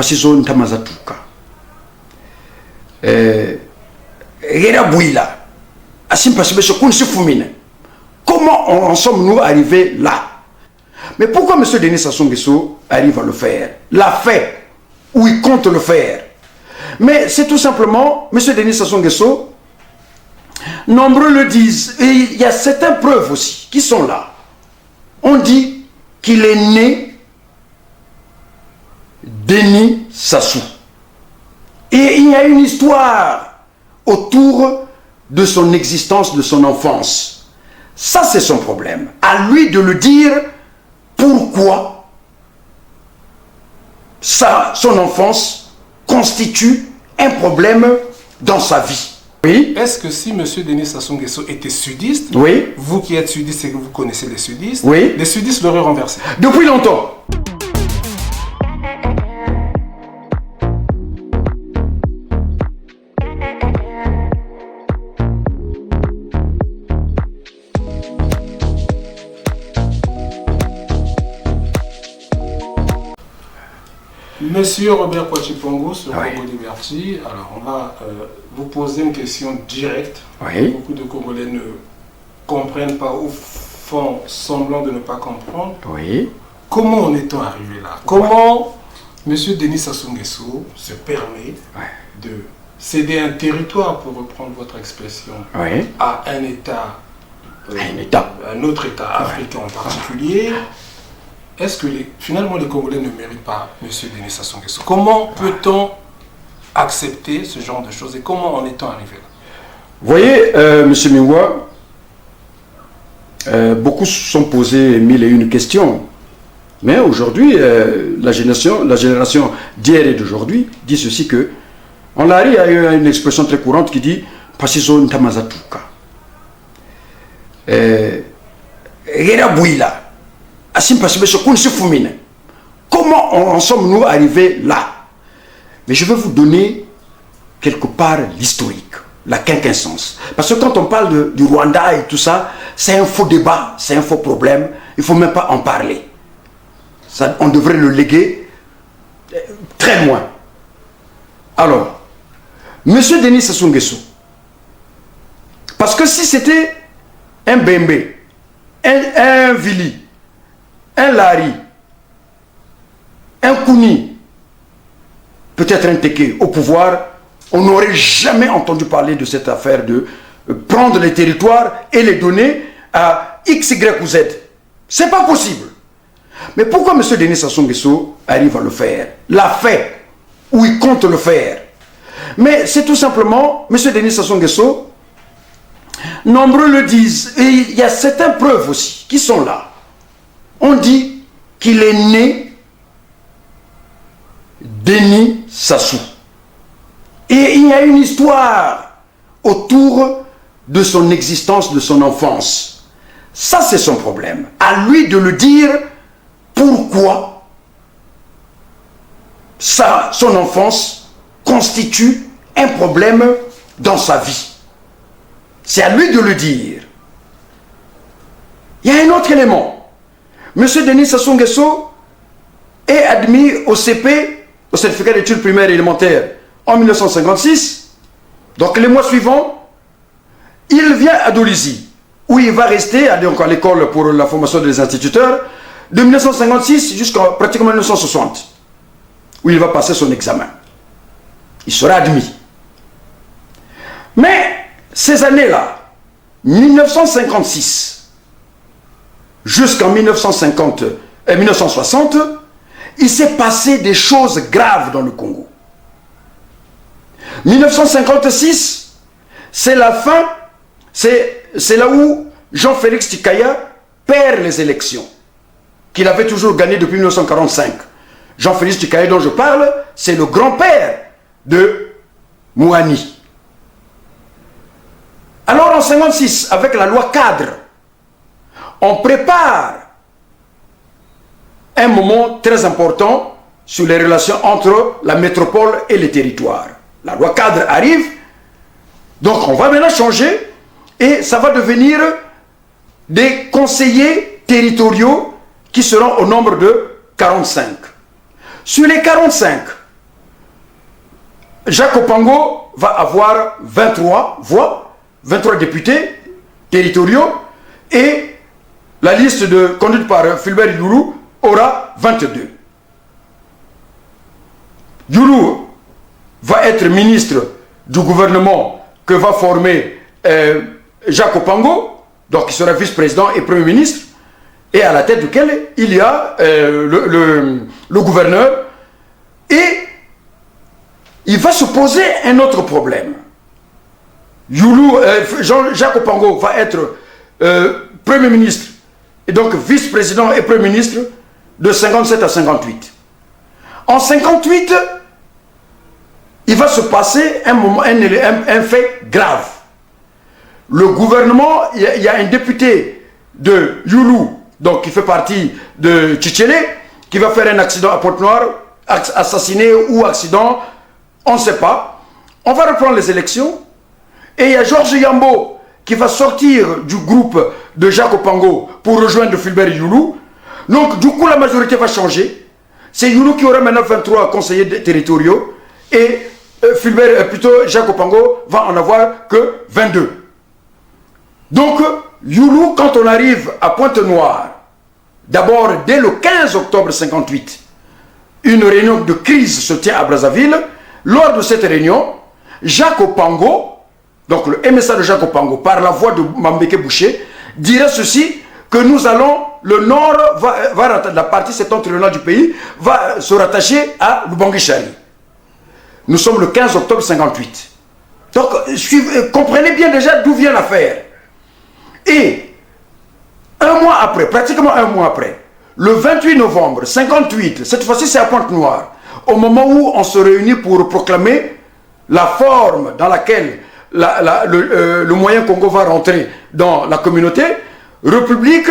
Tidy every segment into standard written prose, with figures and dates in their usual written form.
Pasizo Ntamazatuka. Rera Bouila. Asim Pasibesho Kunsifumine. Comment en sommes-nous arrivés là? Mais pourquoi M. Denis Sassou Nguesso arrive à le faire? L'a fait, ou il compte le faire. Mais c'est tout simplement, M. Denis Sassou Nguesso, nombreux le disent, et il y a certaines preuves aussi qui sont là. On dit qu'il est né Denis Sassou. Et il y a une histoire autour de son existence, de son enfance. Ça, c'est son problème. À lui de le dire pourquoi son enfance constitue un problème dans sa vie. Oui. Est-ce que si M. Denis Sassou Nguesso était sudiste, oui, vous qui êtes sudiste et que vous connaissez les sudistes, oui, les sudistes l'auraient renversé? Depuis longtemps. Monsieur Robert Kouachi-Pongo sur oui. Congo Liberty, alors on va vous poser une question directe. Oui. Beaucoup de Congolais ne comprennent pas ou font semblant de ne pas comprendre. Oui. Comment en est-on arrivé là? Comment Monsieur Denis Sassou Nguesso se permet de céder un territoire, pour reprendre votre expression, à un État, un autre État africain en particulier? Est-ce que finalement les Congolais ne méritent pas M. Denis Sassou Nguesso? Comment peut-on accepter ce genre de choses et comment en est-on arrivé là? Vous voyez, M. Mingwa, beaucoup se sont posés mille et une questions. Mais aujourd'hui, la génération d'hier et d'aujourd'hui dit ceci que en Lari a eu une expression très courante qui dit Pasizo Ntamazatuka. Rera Bouila. Comment en sommes-nous arrivés là? Mais je vais vous donner quelque part l'historique, la quinquessence. Parce que quand on parle du Rwanda et tout ça, c'est un faux débat, c'est un faux problème. Il ne faut même pas en parler. Ça, on devrait le léguer très loin. Alors, M. Denis Sassou Nguesso, parce que si c'était un Bembe, un Vili, un Lari, un Kouni, peut-être un Teke au pouvoir, on n'aurait jamais entendu parler de cette affaire de prendre les territoires et les donner à X, Y ou Z. C'est pas possible. Mais pourquoi M. Denis Sassou Nguesso arrive à le faire? L'a fait, ou il compte le faire. Mais c'est tout simplement, M. Denis Sassou Nguesso, nombreux le disent, et il y a certaines preuves aussi qui sont là. On dit qu'il est né Denis Sassou. Et il y a une histoire autour de son existence, de son enfance. Ça, c'est son problème. À lui de le dire pourquoi son enfance constitue un problème dans sa vie. C'est à lui de le dire. Il y a un autre élément. M. Denis Sassou Nguesso est admis au CP, au certificat d'études primaires et élémentaires, en 1956. Donc les mois suivants, il vient à Dolisie, où il va rester à l'école pour la formation des instituteurs, de 1956 jusqu'à pratiquement 1960, où il va passer son examen. Il sera admis. Mais ces années-là, 1956, jusqu'en 1960, il s'est passé des choses graves dans le Congo. 1956, c'est la fin, c'est là où Jean-Félix Tikaya perd les élections, qu'il avait toujours gagnées depuis 1945. Jean-Félix Tikaya dont je parle, c'est le grand-père de Mouani. Alors en 1956, avec la loi cadre, on prépare un moment très important sur les relations entre la métropole et les territoires. La loi cadre arrive, donc on va maintenant changer et ça va devenir des conseillers territoriaux qui seront au nombre de 45. Sur les 45, Jacques Opango va avoir 23 voix, 23 députés territoriaux, et la liste conduite par Fulbert Youlou aura 22. Youlou va être ministre du gouvernement que va former Jacques Opango, donc il sera vice-président et premier ministre, et à la tête duquel il y a le gouverneur, et il va se poser un autre problème. Jacques Opango va être premier ministre, et donc vice-président et premier ministre de 57 à 58. En 58, il va se passer un fait grave. Le gouvernement, il y a un député de Youlou, donc qui fait partie de Tchétchéné, qui va faire un accident à Pointe-Noire, assassiné ou accident, on ne sait pas. On va reprendre les élections, et il y a Georges Yambo qui va sortir du groupe de Jacques Opango pour rejoindre Fulbert Youlou. Donc du coup la majorité va changer. C'est Youlou qui aura maintenant 23 conseillers territoriaux, et Jacques Opango va en avoir que 22. Donc, Youlou, quand on arrive à Pointe-Noire, d'abord dès le 15 octobre 58, une réunion de crise se tient à Brazzaville. Lors de cette réunion, Jacques Opango, donc le MSA de Jacques Opango, par la voix de Mambeke Boucher, dirait ceci, que nous allons, le nord, la partie septentrionale du pays, va se rattacher à Lubangui-Chari. Nous sommes le 15 octobre 58. Donc, comprenez bien déjà d'où vient l'affaire. Et un mois après, pratiquement un mois après, le 28 novembre 58, cette fois-ci c'est à Pointe-Noire, au moment où on se réunit pour proclamer la forme dans laquelle le moyen Congo va rentrer dans la communauté, république,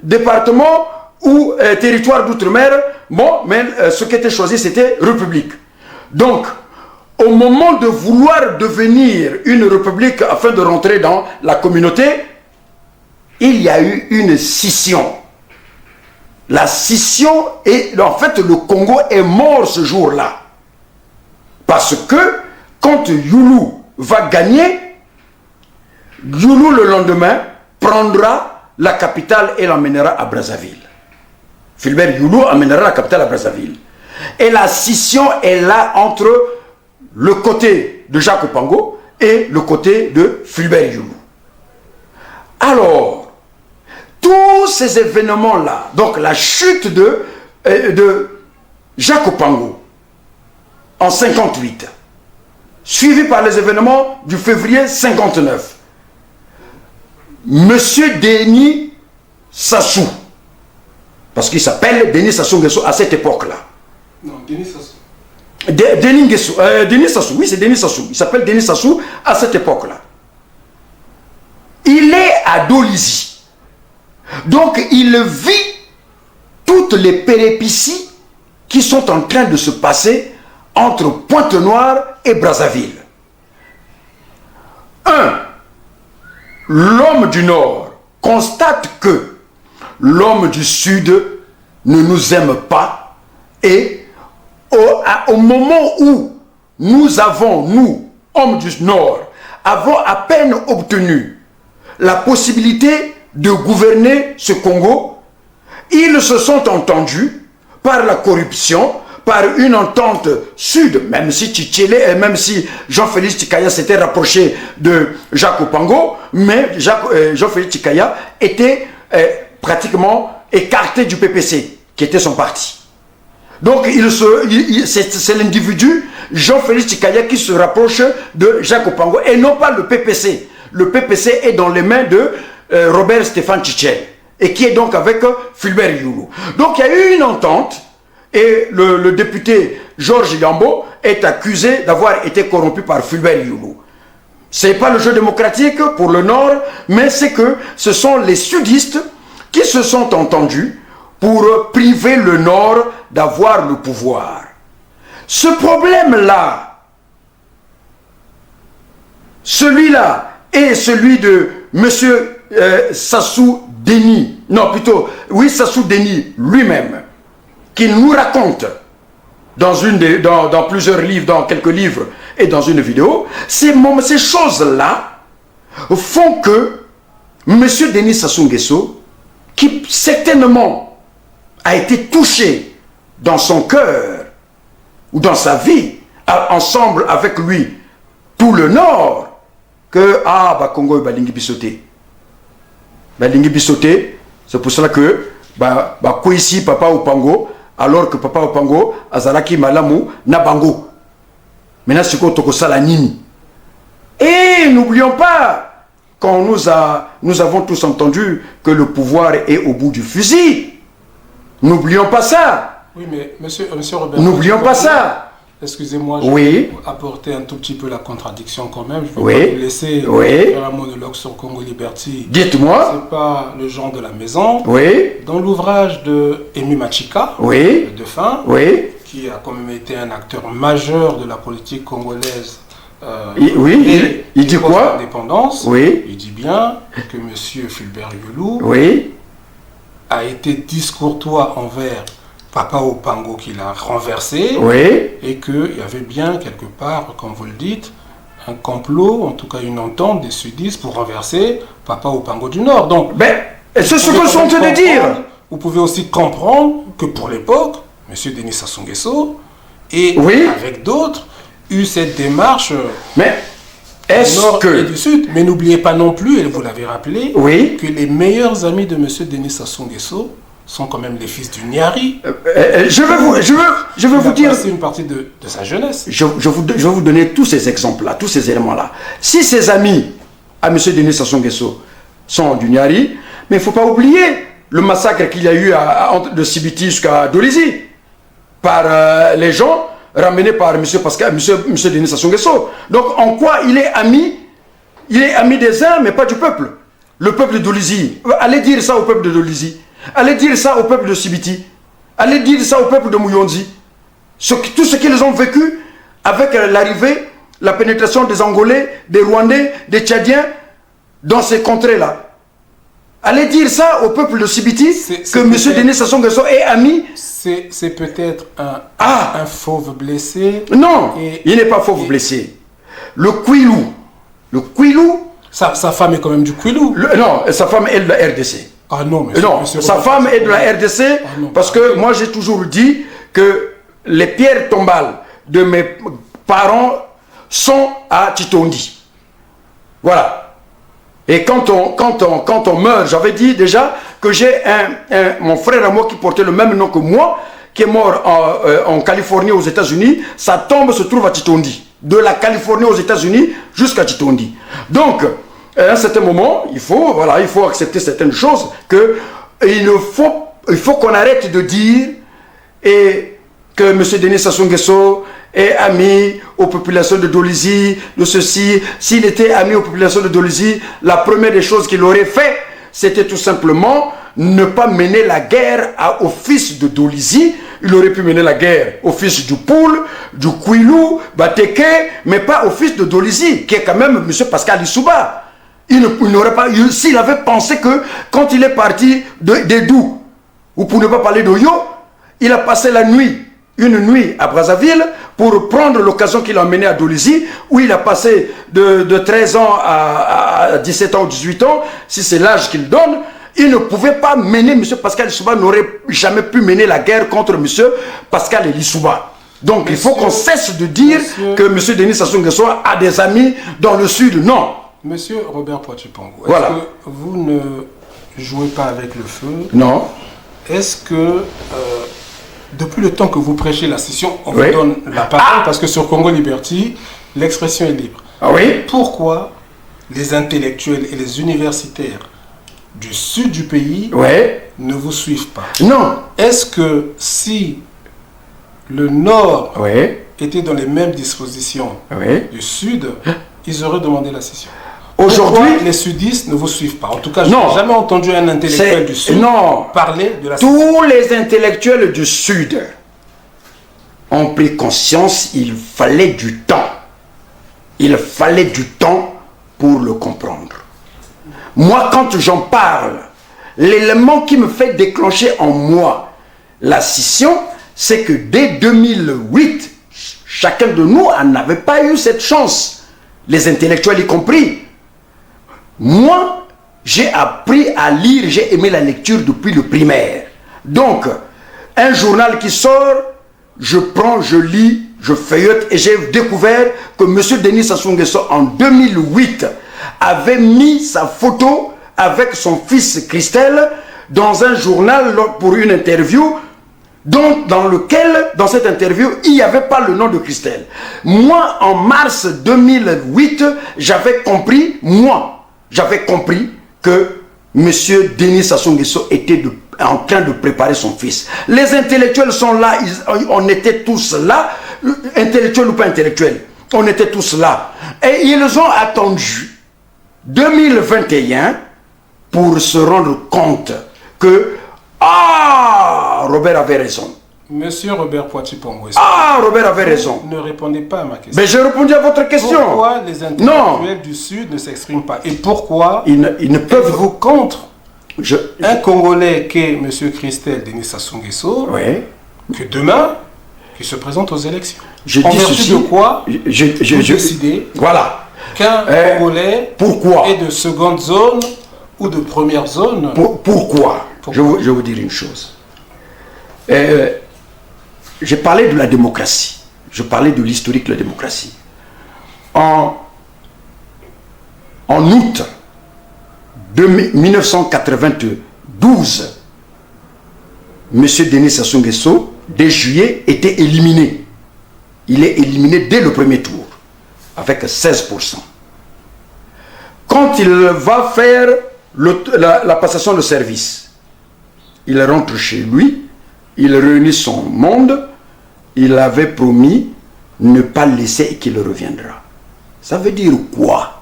département ou territoire d'outre-mer, bon, mais ce qui était choisi c'était république. Donc, au moment de vouloir devenir une république afin de rentrer dans la communauté, il y a eu une scission. La scission, et en fait le Congo est mort ce jour-là. Parce que quand Youlou va gagner, Youlou le lendemain prendra la capitale et l'emmènera à Brazzaville. Fulbert Youlou amènera la capitale à Brazzaville. Et la scission est là entre le côté de Jacques Opango et le côté de Fulbert Youlou. Alors, tous ces événements-là, donc la chute de Jacques Opango en 58, suivi par les événements du février 59, Monsieur Denis Sassou, parce qu'il s'appelle Denis Sassou Nguesso à cette époque-là. Non, Denis Sassou. Denis Sassou, oui c'est Denis Sassou, il s'appelle Denis Sassou à cette époque-là. Il est à Dolisie. Donc il vit toutes les péripéties qui sont en train de se passer entre Pointe-Noire et Brazzaville. L'homme du Nord constate que l'homme du Sud ne nous aime pas, et au moment où nous, hommes du Nord, avons à peine obtenu la possibilité de gouverner ce Congo, ils se sont entendus par la corruption, par une entente sud, même si Tchétchéné, même si Jean-Félix Tchikaya s'était rapproché de Jacques Opango, mais Jean-Félix Tchikaya était pratiquement écarté du PPC, qui était son parti. Donc c'est l'individu Jean-Félix Tchikaya qui se rapproche de Jacques Opango, et non pas le PPC. Le PPC est dans les mains de Robert Stéphane Tchétchène, et qui est donc avec Fulbert Youlou. Donc il y a eu une entente, et le député Georges Yambo est accusé d'avoir été corrompu par Fulbert Youlou. Ce n'est pas le jeu démocratique pour le Nord, mais c'est que ce sont les sudistes qui se sont entendus pour priver le Nord d'avoir le pouvoir. Ce problème-là, celui-là et celui de M. Sassou Denis lui-même, qui nous raconte dans plusieurs livres, dans quelques livres et dans une vidéo, ces choses-là font que M. Denis Sassou Nguesso, qui certainement a été touché dans son cœur ou dans sa vie, ensemble avec lui, tout le Nord, que Congo et Balingi Bissoté. Balingi Bissoté, c'est pour cela que ici Papa Opango, alors que Papa Opango, Azalaki Malamu, Nabango. Maintenant, c'est quoi Tokosala Nini. Et n'oublions pas, quand nous avons tous entendu que le pouvoir est au bout du fusil. N'oublions pas ça. Oui, mais monsieur Robert, n'oublions pas ça. Excusez-moi, je vais apporter un tout petit peu la contradiction quand même. Je vais pas vous laisser faire un monologue sur Congo Liberty. Dites-moi. C'est pas le genre de la maison. Oui. Dans l'ouvrage de Emi Machika, le défunt, qui a quand même été un acteur majeur de la politique congolaise. Il dit quoi? Indépendance. Il dit bien que monsieur Fulbert Yulu a été discourtois envers Papa Opango qui l'a renversé, et qu'il y avait bien quelque part, comme vous le dites, un complot, en tout cas une entente des sudistes pour renverser Papa Opango du Nord. Donc, c'est ce que je suis en train de dire. Vous pouvez aussi comprendre que pour l'époque, M. Denis Sassou Nguesso et avec d'autres, eu cette démarche du Nord et du Sud. Mais n'oubliez pas non plus, et vous l'avez rappelé, que les meilleurs amis de M. Denis Sassou Nguesso sont quand même les fils du Niari. Je veux vous dire... C'est une partie de sa jeunesse. Je vais vous donner tous ces exemples-là, tous ces éléments-là. Si ses amis à M. Denis Sassou Nguesso sont du Niari, mais il ne faut pas oublier le massacre qu'il y a eu de Sibiti jusqu'à Dolisie par les gens ramenés par M. Denis Sassou Nguesso. Donc en quoi il est ami? Il est ami des uns, mais pas du peuple. Le peuple de Dolisie. Allez dire ça au peuple de Dolisie. Allez dire ça au peuple de Sibiti. Allez dire ça au peuple de Mouyondi. Tout ce qu'ils ont vécu avec l'arrivée, la pénétration des Angolais, des Rwandais, des Tchadiens dans ces contrées-là. Allez dire ça au peuple de Sibiti que M. Denis Sassou Nguesso est ami. C'est peut-être un fauve blessé. Non, il n'est pas fauve blessé. Le Kouilou. Sa femme est quand même du Kouilou. Non, sa femme est de la RDC. Ah non, sa femme est de la RDC parce que moi j'ai toujours dit que les pierres tombales de mes parents sont à Titondi. Voilà. Et quand on meurt, j'avais dit déjà que j'ai mon frère à moi qui portait le même nom que moi, qui est mort en Californie aux États-Unis, sa tombe se trouve à Titondi. De la Californie aux États-Unis jusqu'à Titondi. Donc, à un certain moment, il faut accepter certaines choses, il faut qu'on arrête de dire que M. Denis Sassou Nguesso est ami aux populations de Dolisie, de ceci. S'il était ami aux populations de Dolisie, la première des choses qu'il aurait fait, c'était tout simplement ne pas mener la guerre aux fils de Dolisie. Il aurait pu mener la guerre aux fils du Poul, du Kouilou, Bateke, mais pas aux fils de Dolisie, qui est quand même M. Pascal Lissouba. Il n'aurait pas, s'il avait pensé que quand il est parti d'Edou, ou pour ne pas parler d'Oyo, il a passé une nuit à Brazzaville pour prendre l'occasion qu'il a emmené à Dolisie, où il a passé de 13 ans à 17 ans ou 18 ans, si c'est l'âge qu'il donne. Il ne pouvait pas mener, M. Pascal Lissouba n'aurait jamais pu mener la guerre contre M. Pascal Lissouba. Donc il faut qu'on cesse de dire que M. Denis Sassou Nguesso a des amis dans le Sud. Non. Monsieur Robert Poitiers-Pongo, est-ce que vous ne jouez pas avec le feu? Non. Est-ce que, depuis le temps que vous prêchez la session, on vous donne la parole, parce que sur Congo Liberty, l'expression est libre. Pourquoi les intellectuels et les universitaires du sud du pays ne vous suivent pas? Non. Est-ce que si le Nord était dans les mêmes dispositions du Sud, ils auraient demandé la session? Aujourd'hui, les sudistes ne vous suivent pas. En tout cas, je n'ai jamais entendu un intellectuel du Sud parler de la session. Tous les intellectuels du Sud ont pris conscience, il fallait du temps. Il fallait du temps pour le comprendre. Moi, quand j'en parle, l'élément qui me fait déclencher en moi la scission, c'est que dès 2008, chacun de nous n'avait pas eu cette chance, les intellectuels y compris. Moi, j'ai appris à lire, j'ai aimé la lecture depuis le primaire. Donc, un journal qui sort, je prends, je lis, je feuillette et j'ai découvert que M. Denis Sassou Nguesso, en 2008, avait mis sa photo avec son fils Christelle dans un journal pour une interview dans cette interview, il n'y avait pas le nom de Christelle. Moi, en mars 2008, j'avais compris que M. Denis Sassou Nguesso était en train de préparer son fils. Les intellectuels sont là, on était tous là, intellectuels ou pas intellectuels, on était tous là. Et ils ont attendu 2021 pour se rendre compte que Robert avait raison. Monsieur Robert Poitiers-Pongo. Robert avait raison. Ne répondez pas à ma question. Mais j'ai répondu à votre question. Pourquoi les intellectuels du Sud ne s'expriment pas? Et pourquoi ils ne peuvent... vous contre un Congolais qui est M. Christelle Denis Sassou Nguesso, que demain, qui se présente aux élections? En vertu de quoi vous décidez qu'un Congolais est de seconde zone ou de première zone? Pourquoi? Je vais vous dire une chose. J'ai parlé de la démocratie. Je parlais de l'historique de la démocratie. En août 1992, M. Denis Sassou Nguesso, dès juillet, était éliminé. Il est éliminé dès le premier tour, avec 16%. Quand il va faire la passation de service, il rentre chez lui, il réunit son monde, il avait promis ne pas le laisser et qu'il reviendra. Ça veut dire quoi?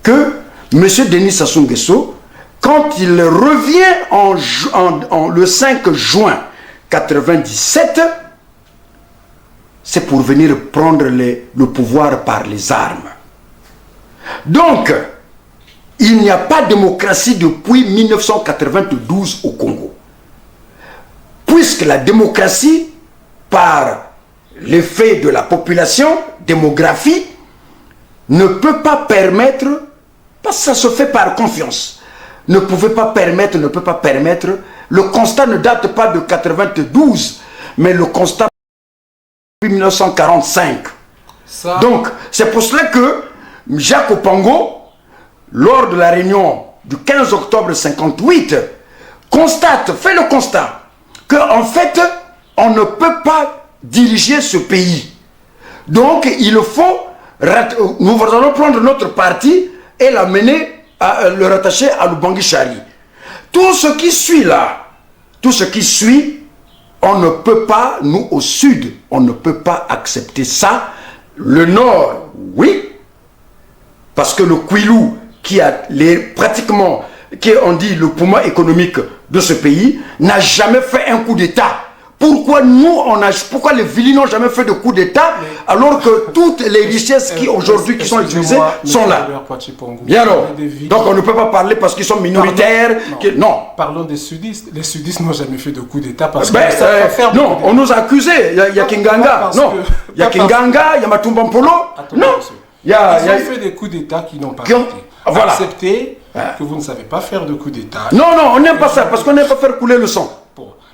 Que M. Denis Sassou Nguesso, quand il revient le 5 juin 1997, c'est pour venir prendre le pouvoir par les armes. Donc, il n'y a pas de démocratie depuis 1992 au Congo. Puisque la démocratie, par l'effet de la population, démographie, ne peut pas permettre, parce que ça se fait par confiance, ne peut pas permettre, le constat ne date pas de 92, mais le constat de 1945. Donc, c'est pour cela que Jacques Opango, lors de la réunion du 15 octobre 1958, fait le constat qu'en fait, on ne peut pas diriger ce pays. Donc, il faut, nous allons prendre notre parti et l'amener, le rattacher à Lubangui Chari. Tout ce qui suit là, on ne peut pas, nous au sud, on ne peut pas accepter ça. Le nord, oui, parce que le Kwilu, qui a pratiquement, qui on dit le poumon économique de ce pays, n'a jamais fait un coup d'État. Pourquoi pourquoi les Villis n'ont jamais fait de coup d'État alors que toutes les richesses qui aujourd'hui sont utilisées sont là? Bien alors, donc on ne peut pas parler parce qu'ils sont minoritaires. Non. Parlons des sudistes. Les sudistes n'ont jamais fait de coup d'État parce qu'ils ne savent pas faire de coup d'État. On nous a accusés. Il y a Kinganga. Non. Il y a Kinganga, il y a Matumba Mpolo. Non. Ils ont fait des coups d'État qui n'ont pas été. Voilà. Acceptez que vous ne savez pas faire de coup d'État. Non, on n'aime pas ça parce qu'on n'aime pas faire couler le sang.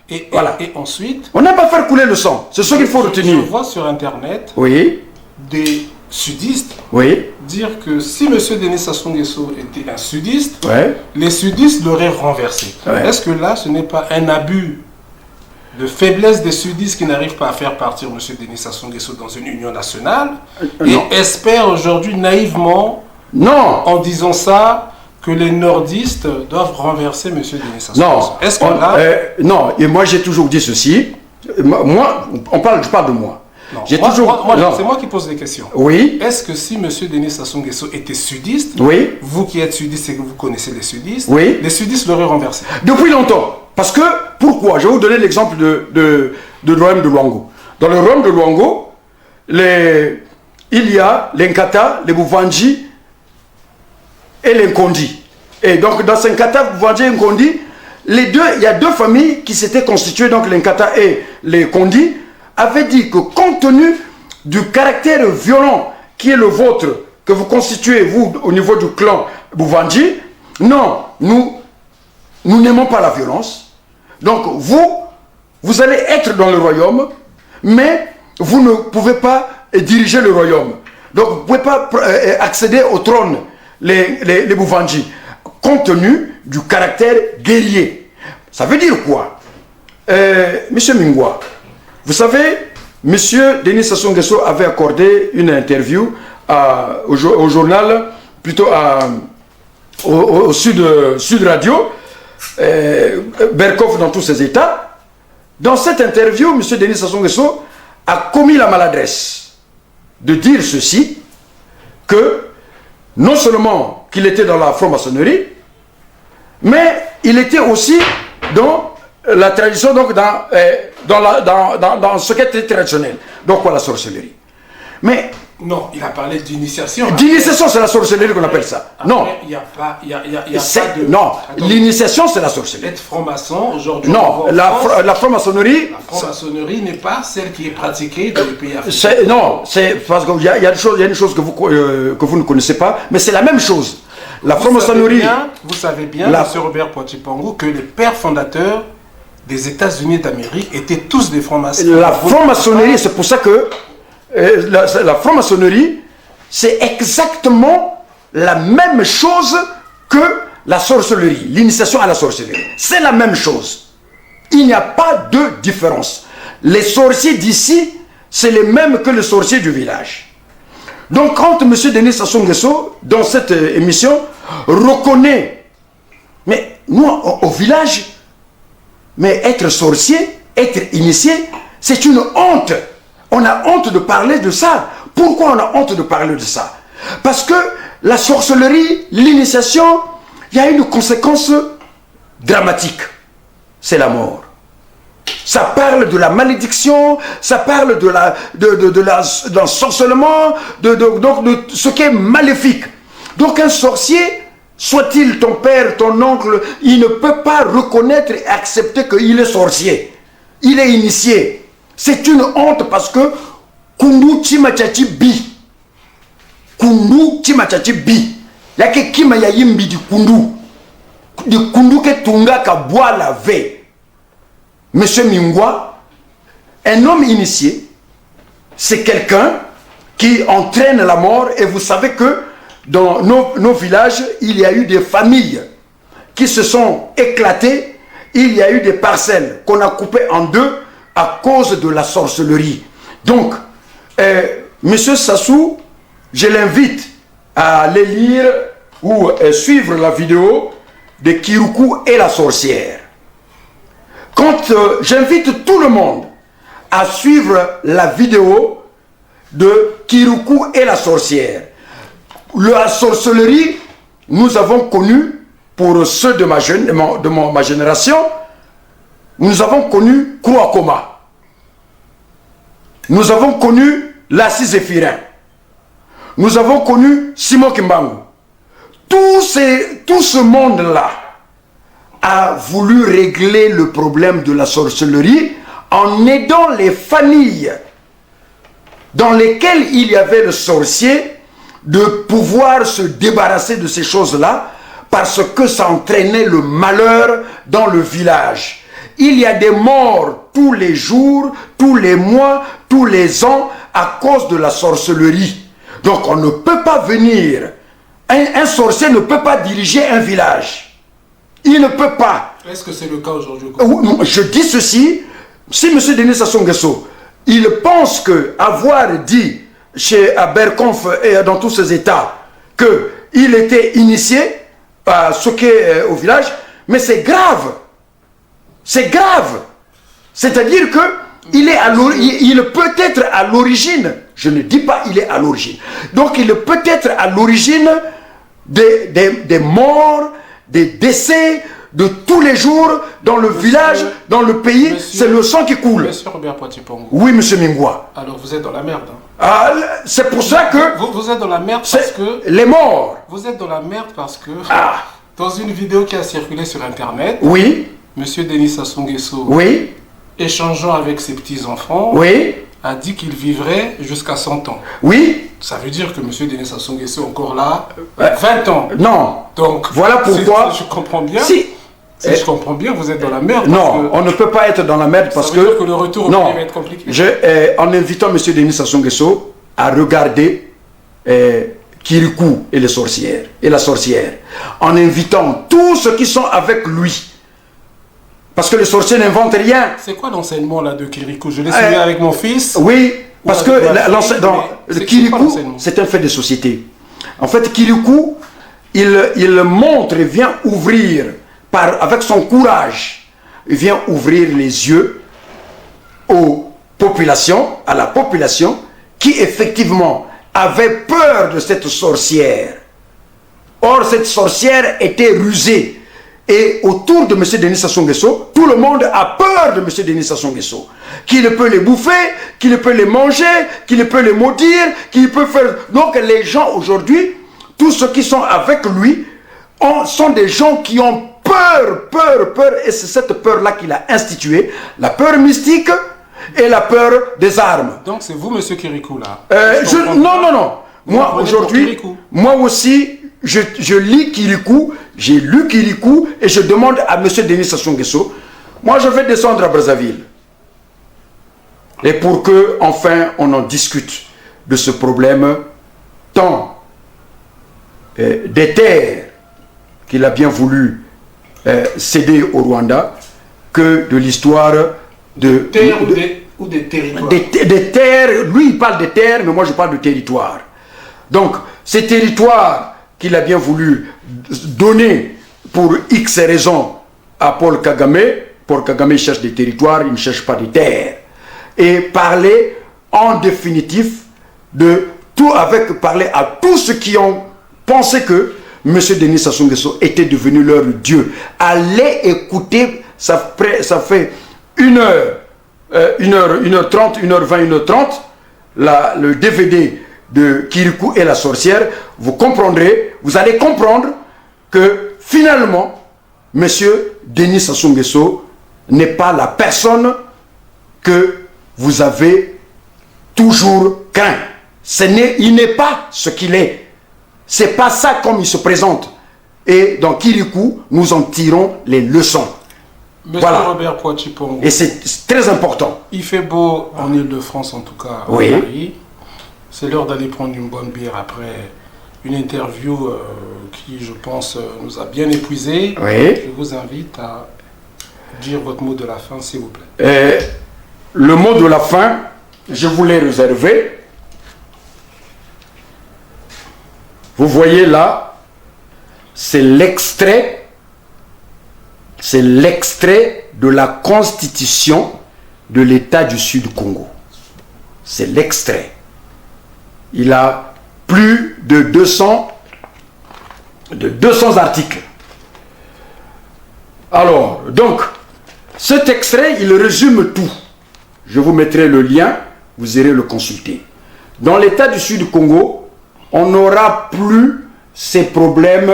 Et ensuite, on n'aime pas faire couler le sang. C'est ce qu'il faut retenir. Je vois sur Internet des sudistes dire que si M. Denis Sassou Nguesso était un sudiste, les sudistes l'auraient renversé. Est-ce que là, ce n'est pas un abus de faiblesse des sudistes qui n'arrivent pas à faire partir M. Denis Sassou Nguesso dans une union nationale et espèrent aujourd'hui naïvement, en disant ça, que les nordistes doivent renverser M. Denis Sassou Nguesso? Est-ce que là... non, et moi j'ai toujours dit ceci. Moi, je parle de moi. C'est moi qui pose des questions. Oui. Est-ce que si M. Denis Sassou Nguesso était sudiste, vous qui êtes sudiste et que vous connaissez les sudistes, les sudistes l'auraient renversé? Depuis longtemps. Parce que, pourquoi? Je vais vous donner l'exemple de Royaume de Luango. Dans le Royaume de Luango, il y a les Nkata, les Bouvanji et les Nkondi. Et donc, dans ces Nkata, Bouvanji et Nkondi, il y a deux familles qui s'étaient constituées, donc les Nkata et les Kondi, avaient dit que compte tenu du caractère violent qui est le vôtre, que vous constituez, vous, au niveau du clan Bouvanji, non, nous n'aimons pas la violence. Donc vous allez être dans le royaume, mais vous ne pouvez pas diriger le royaume. Donc vous ne pouvez pas accéder au trône, les Bouvanji, compte tenu du caractère guerrier. Ça veut dire quoi? Monsieur Mingwa, vous savez, Monsieur Denis Sassou Nguesso avait accordé une interview au journal, plutôt au Sud Radio, Berkoff dans tous ses états. Dans cette interview, M. Denis Sassou Nguesso a commis la maladresse de dire ceci, que non seulement qu'il était dans la franc-maçonnerie, mais il était aussi dans la tradition, donc dans ce qui était traditionnel. Donc quoi, la sorcellerie. Mais non, il a parlé d'initiation. D'initiation, c'est la sorcellerie qu'on appelle ça. Après, non. Il n'y a pas de... Non, l'initiation, c'est la sorcellerie. Être franc-maçon, aujourd'hui... Non, la franc-maçonnerie... La franc-maçonnerie n'est pas celle qui est pratiquée dans les pays africains. Non, c'est parce qu'il y a une chose que vous ne connaissez pas, mais c'est la même chose. La franc-maçonnerie... Vous savez bien, M. Robert Poitiers-Pangou, que les pères fondateurs des États-Unis d'Amérique étaient tous des francs-maçons. La franc-maçonnerie, c'est pour ça que la franc-maçonnerie, c'est exactement la même chose que la sorcellerie, l'initiation à la sorcellerie. C'est la même chose. Il n'y a pas de différence. Les sorciers d'ici, c'est les mêmes que les sorciers du village. Donc quand M. Denis Sassou Nguesso, dans cette émission, reconnaît, mais nous, au village, mais être sorcier, être initié, c'est une honte. On a honte de parler de ça. Pourquoi on a honte de parler de ça? Parce que la sorcellerie, l'initiation, il y a une conséquence dramatique. C'est la mort. Ça parle de la malédiction, ça parle de l'ensorcellement, donc de ce qui est maléfique. Donc un sorcier, soit-il ton père, ton oncle, il ne peut pas reconnaître et accepter qu'il est sorcier. Il est initié. C'est une honte parce que Kundu Chimachachi Bi. Kundu Chimachachi Bi. Yake Kima Yayimbi di Kundu. Di Kundu ke Tunga ka bois la ve. Monsieur Mingwa, un homme initié, c'est quelqu'un qui entraîne la mort. Et vous savez que dans nos villages, il y a eu des familles qui se sont éclatées. Il y a eu des parcelles qu'on a coupées en deux à cause de la sorcellerie. Donc, Monsieur Sassou, je l'invite à aller lire ou suivre la vidéo de Kiruku et la sorcière. Quand j'invite tout le monde à suivre la vidéo de Kiruku et la sorcière. La sorcellerie, nous avons connu, pour ceux de ma génération, nous avons connu Kouakoma. Nous avons connu Lassi Zéphirin. Nous avons connu Simon Kimbangu. Tout ce monde-là a voulu régler le problème de la sorcellerie en aidant les familles dans lesquelles il y avait le sorcier de pouvoir se débarrasser de ces choses-là parce que ça entraînait le malheur dans le village. Il y a des morts tous les jours, tous les mois, tous les ans à cause de la sorcellerie. Donc on ne peut pas venir, un sorcier ne peut pas diriger un village. Il ne peut pas. Est-ce que c'est le cas aujourd'hui? Je dis ceci, si M. Denis Sassou Nguesso, il pense que avoir dit chez Berkonf et dans tous ses états qu'il était initié à ce qui est au village, mais c'est grave. C'est grave. C'est-à-dire que il peut être à l'origine, je ne dis pas il est à l'origine, donc il peut être à l'origine des morts, des décès de tous les jours dans le village, dans le pays, c'est le sang qui coule. Monsieur Robert Poitiers-Pangou. Oui, monsieur Mingwa. Alors vous êtes dans la merde. Hein. Ah, c'est pour ça que... Vous êtes dans la merde parce que... Les morts. Vous êtes dans la merde parce que... Dans une vidéo qui a circulé sur Internet, oui, Monsieur Denis Sassou Nguesso, oui, échangeant avec ses petits-enfants, oui, a dit qu'il vivrait jusqu'à 100 ans. Oui. Ça veut dire que Monsieur Denis Sassou Nguesso est encore là, 20 ans. Non. Donc, voilà pourquoi... Si je comprends bien. Si je comprends bien, vous êtes dans la merde. Non, on ne peut pas être dans la merde parce ça veut dire que le retour au pays va être compliqué. En invitant M. Denis Sassou Nguesso à regarder Kirikou et les sorcières, et la sorcière, en invitant tous ceux qui sont avec lui, parce que les sorciers n'inventent rien. C'est quoi l'enseignement là de Kirikou? Je l'ai suivi avec mon fils. Oui, parce que Kirikou, c'est un fait de société. En fait, Kirikou, il montre et vient ouvrir, avec son courage, il vient ouvrir les yeux aux populations, à la population, qui effectivement avait peur de cette sorcière. Or, cette sorcière était rusée. Et autour de M. Denis Sassou Nguesso, tout le monde a peur de M. Denis Sassou Nguesso. Qu'il peut les bouffer, qu'il peut les manger, qu'il peut les maudire, qu'il peut faire... Donc les gens aujourd'hui, tous ceux qui sont avec lui, sont des gens qui ont peur. Et c'est cette peur-là qu'il a instituée, la peur mystique et la peur des armes. Donc c'est vous, monsieur Kirikou, là? Non. Moi, aujourd'hui, moi aussi, je lis Kirikou, j'ai lu Kirikou, et je demande à M. Denis Sassou Nguesso, moi je vais descendre à Brazzaville. Et pour que, enfin, on en discute de ce problème, tant des terres qu'il a bien voulu céder au Rwanda, que de l'histoire de... Terres ou des territoires? Des terres, lui il parle des terres, mais moi je parle de territoire. Donc, ces territoires qu'il a bien voulu donner pour X raisons à Paul Kagame cherche des territoires, il ne cherche pas des terres. Et parler en définitif de tout, parler à tous ceux qui ont pensé que M. Denis Sassou Nguesso était devenu leur Dieu. Allez écouter, ça fait 1h30, 1h20, 1h30, le DVD de Kirikou et la sorcière, vous allez comprendre que finalement, M. Denis Sassou Nguesso n'est pas la personne que vous avez toujours craint. Il n'est pas ce qu'il est. C'est pas ça comme il se présente. Et dans Kirikou, nous en tirons les leçons. Monsieur Robert Poitipongo. Et c'est très important. Il fait beau en Ile-de-France, en tout cas, oui. À Paris. C'est l'heure d'aller prendre une bonne bière après une interview qui, je pense, nous a bien épuisés. Oui. Je vous invite à dire votre mot de la fin, s'il vous plaît. Le mot de la fin, je vous l'ai réservé. Vous voyez là, c'est l'extrait de la constitution de l'État du Sud Congo. C'est l'extrait. Il a plus de 200 articles. Alors, donc, cet extrait, il résume tout. Je vous mettrai le lien, vous irez le consulter. Dans l'État du Sud Congo, on n'aura plus ces problèmes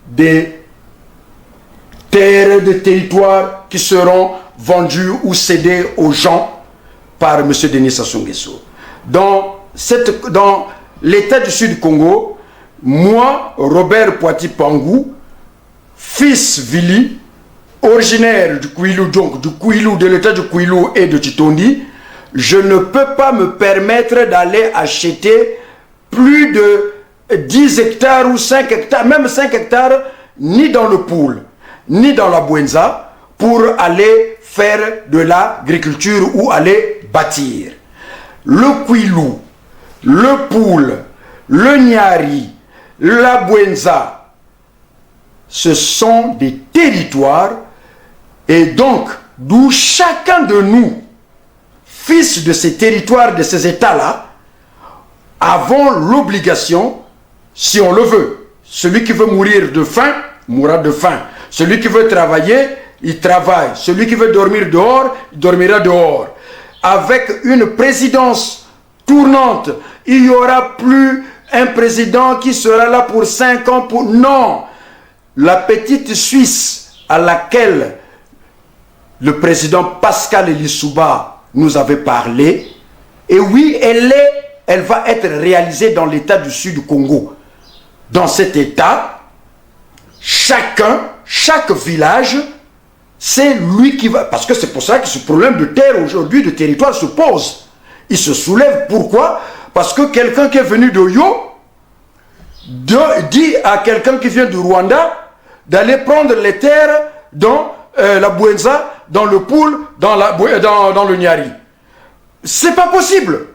des terres, des territoires qui seront vendus ou cédés aux gens par M. Denis Sassou Nguesso. Dans l'État du Sud Congo, moi, Robert Poitipongo, fils Vili, originaire du Kouilou, donc du Kouilou, de l'État du Kouilou et de Titondi, je ne peux pas me permettre d'aller acheter plus de 10 hectares ou 5 hectares, même 5 hectares, ni dans le Poul, ni dans la Bouenza, pour aller faire de l'agriculture ou aller bâtir. Le Kouilou, le Poul, le Nyari, la Bouenza, ce sont des territoires, et donc, d'où chacun de nous, fils de ces territoires, de ces États-là, avons l'obligation, si on le veut, celui qui veut mourir de faim, mourra de faim. Celui qui veut travailler, il travaille. Celui qui veut dormir dehors, il dormira dehors. Avec une présidence tournante, il n'y aura plus un président qui sera là pour 5 ans. Non. la petite Suisse à laquelle le président Pascal Lissouba nous avait parlé, et oui, elle va être réalisée dans l'état du Sud du Congo. Dans cet état, chaque village, c'est lui qui va... Parce que c'est pour ça que ce problème de terre aujourd'hui, de territoire se pose. Il se soulève. Pourquoi? Parce que quelqu'un qui est venu d'Oyo dit à quelqu'un qui vient du Rwanda d'aller prendre les terres dans la Bouenza, dans le Poul, dans le Nyari. C'est pas possible.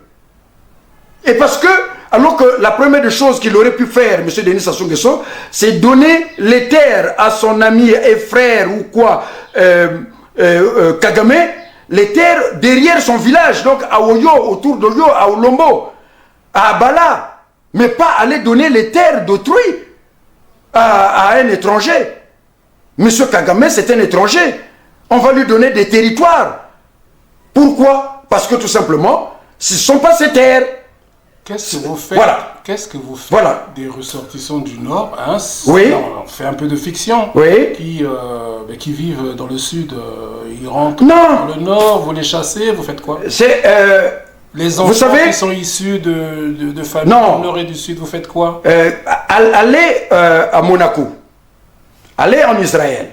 Et parce que, alors que la première des choses qu'il aurait pu faire, M. Denis Sassou Nguesso, c'est donner les terres à son ami et frère ou quoi, Kagame, les terres derrière son village, donc à Oyo, autour d'Oyo, à Olombo, à Abala, mais pas aller donner les terres d'autrui à un étranger. M. Kagame, c'est un étranger. On va lui donner des territoires. Pourquoi? Parce que tout simplement, ce ne sont pas ces terres. Qu'est-ce que vous faites? Voilà. Qu'est-ce que vous faites voilà. Des ressortissants du Nord, hein, oui. On fait un peu de fiction, oui. qui vivent dans le Sud, ils rentrent non. dans le Nord, vous les chassez, vous faites quoi? C'est les enfants vous savez, qui sont issus de familles du Nord et du Sud, vous faites quoi? Allez à Monaco, allez en Israël.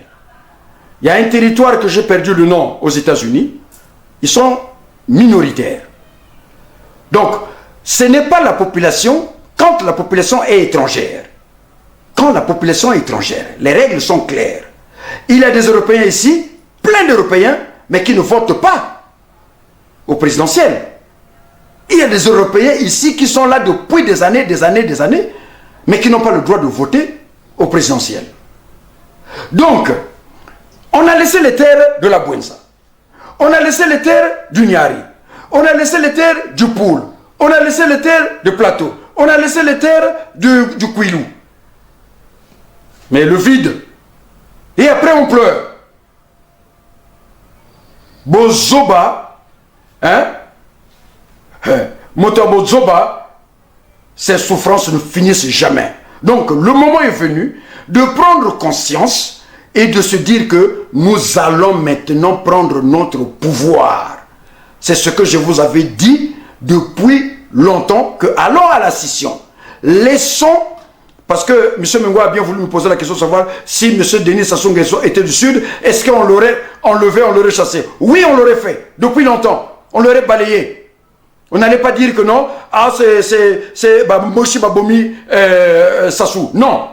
Il y a un territoire que j'ai perdu le nom aux États-Unis, ils sont minoritaires. Donc, ce n'est pas la population, quand la population est étrangère. Quand la population est étrangère, les règles sont claires. Il y a des Européens ici, plein d'Européens, mais qui ne votent pas au présidentiel. Il y a des Européens ici qui sont là depuis des années, mais qui n'ont pas le droit de voter au présidentiel. Donc, on a laissé les terres de la Bouenza. On a laissé les terres du Nyari. On a laissé les terres du Poul. On a laissé les terres du Plateau. On a laissé les terres du Kouilou. Mais le vide. Et après on pleure. Bozoba, hein? Motobozoba, ces souffrances ne finissent jamais. Donc le moment est venu de prendre conscience et de se dire que nous allons maintenant prendre notre pouvoir. C'est ce que je vous avais dit depuis longtemps, que allons à la scission. Laissons, parce que M. Mengo a bien voulu me poser la question de savoir si M. Denis Sassou Nguesso était du Sud, est-ce qu'on l'aurait enlevé, on l'aurait chassé? Oui, on l'aurait fait, depuis longtemps. On l'aurait balayé. On n'allait pas dire que non, ah c'est Moshi Babomi Sassou. Non,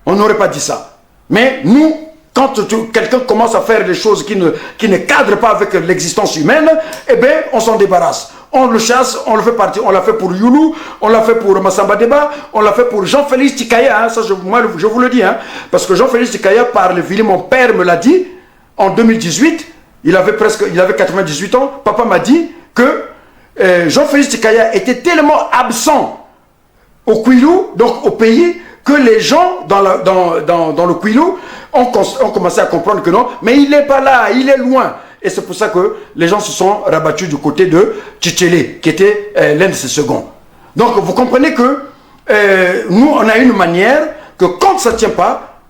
on n'aurait pas dit ça. Mais nous, quand quelqu'un commence à faire des choses qui ne cadrent pas avec l'existence humaine, eh bien, on s'en débarrasse. On le chasse, on le fait partir. On l'a fait pour Youlou, on l'a fait pour Massamba Deba, on l'a fait pour Jean-Félix Tikaya. Hein, ça, moi, je vous le dis. Hein, parce que Jean-Félix Tikaya parle Vili, mon père me l'a dit, en 2018, il avait 98 ans. Papa m'a dit que Jean-Félix Tikaya était tellement absent au Kouilou, donc au pays, que les gens dans le Kouilou ont commencé à comprendre que non, mais il n'est pas là, il est loin. Et c'est pour ça que les gens se sont rabattus du côté de Tchétchélé, qui était l'un de ses seconds. Donc vous comprenez que nous, on a une manière que quand ça ne tient pas,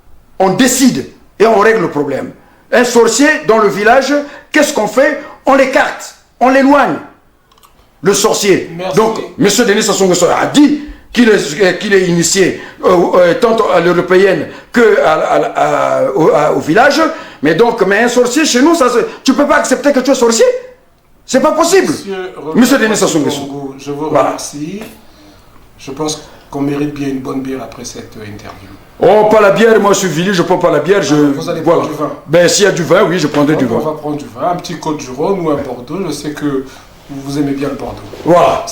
on décide et on règle le problème. Un sorcier dans le village, qu'est-ce qu'on fait? On l'écarte, on l'éloigne. Le sorcier. Merci. Donc, M. Denis Sassou Nguesso a dit qu'il est initié tant à l'européenne qu'au village. Mais un sorcier chez nous, tu ne peux pas accepter que tu es sorcier. C'est pas possible. Monsieur Denis Sassou Nguesso. Je vous remercie. Je pense qu'on mérite bien une bonne bière après cette interview. Oh, pas la bière, moi je suis Vili, je ne prends pas la bière. Vous allez prendre du vin. Ben, s'il y a du vin, oui, je prendrai du vin. On va prendre du vin, un petit Côte du Rhône ou un Bordeaux. Je sais que vous aimez bien le Bordeaux. Voilà.